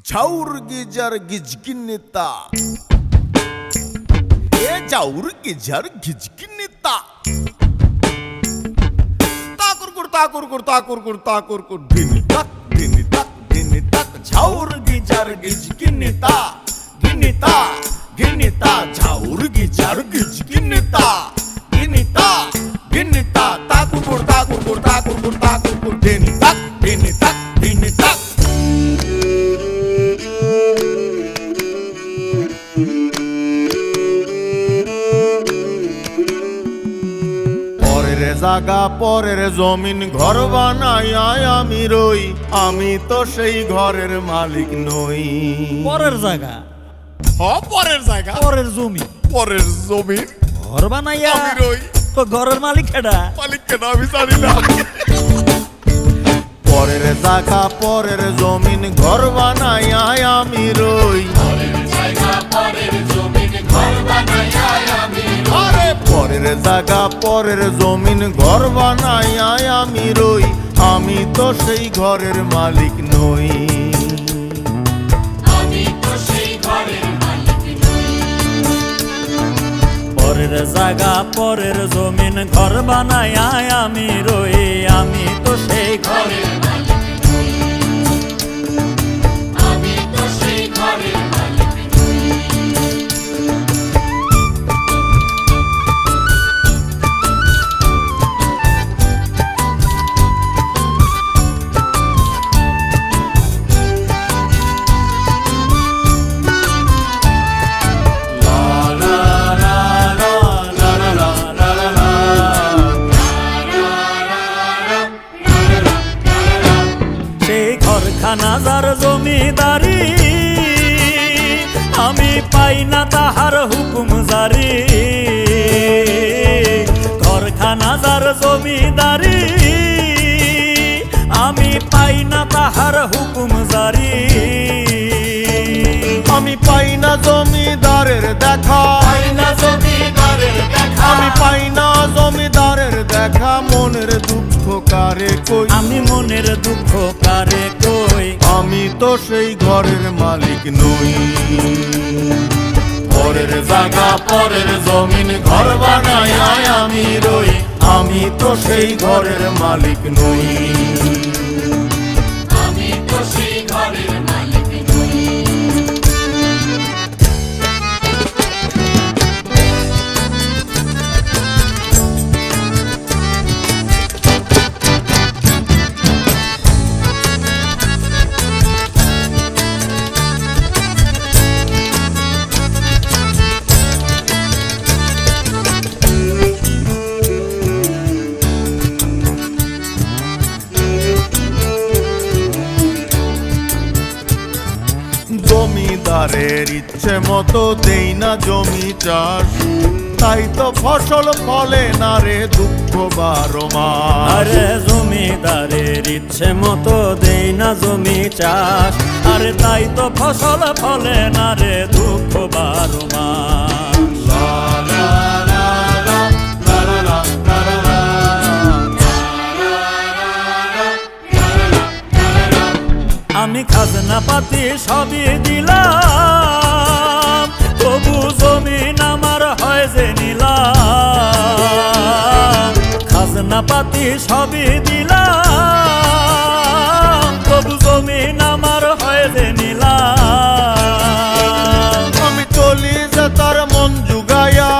ঝাউর geyser গিজগিন্নিতা এ ঝাউর geyser গিজগিন্নিতা তাকুর ধিনি তাক ঝাউর geyser গিজগিন্নিতা গিন্নিতা গিন্নিতা ঝাউর geyser গিজগিন্নিতা গিন্নিতা গিন্নিতা তাকুর ধিনি তাক পরের জায়গা পরের জমিন ঘর বানাই আমি রই, আমি তো সেই ঘরের মালিক নই। পরের জায়গা পরের জায়গা পরের জমি পরের জমিন ঘর বানাইয়া আমি রই, তো ঘরের মালিক কেডা? মালিক কেন আমি জানি না। পরের জায়গা পরের জমিন ঘর বানাই আমি রই, আরে পরের জায়গা পরের জমিন ঘর বানাই আমি রই, আমি তো সেই ঘরের মালিক নই। পরের জায়গা পরের জমিন ঘর বানাইয়া আমি রই, আমি তো সেই ঘরের খানাজার জমিদারি, আমি পাই না তাহার হুকুম জারি। ঘরখানাজার জমিদারি, আমি পাই না তাহার হুকুম জারি। আমি পাই না জমিদারের দেখা, আমি পাই না জমিদারের দেখা, মনের দুঃখ কারে কই, আমি মনের দুঃখ কারে কই, আমি তো সেই ঘরের মালিক নই। পরের জায়গা পরের জমিন ঘর বানাই আমি রই, আমি তো সেই ঘরের মালিক নই। আমি তো সেই ঘরের মালিক নই। জমিদারের ইচ্ছে মতো দেই না জমি চাষ, তাই তো ফসল ফলে না রে দুঃখ 12 মাস। আরে জমিদারের ইচ্ছে মতো দেই না জমি চাষ, আরে তাই তো ফসল ফলে না রে দুঃখ 12 মাস। আমি খাজনা পাতি সবই দিলাম, তবু জমিন আমার হয় যে নিলাম। খাজনা পাতি সবই দিলাম, তবু জমিন আমার হয় যে নিলাম। আমি চলি যে তার মন জুগায়া,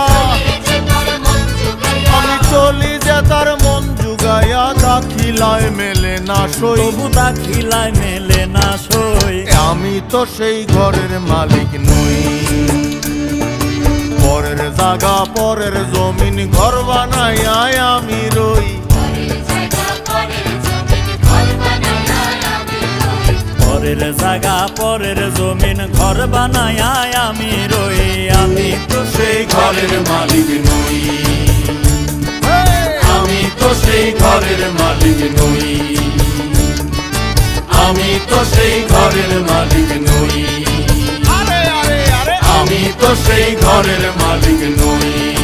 আমি চলি যে তার মন জুগায়া, দাখিলায় মেলে না সই, তবু দাখিলায় মেলে না সই, আমি তো সেই ঘরের মালিক নই। পরের জায়গা পরের জমিন ঘর বানাই আমি রই, পরের জায়গা পরের জমিন ঘর বানায় আমি রই, আমি তো সেই ঘরের মালিক নই। আমি তো সেই ঘরের মালিক নই, আমি তো সেই ঘরের মালিক নই, আমি তো সেই ঘরের মালিক নই।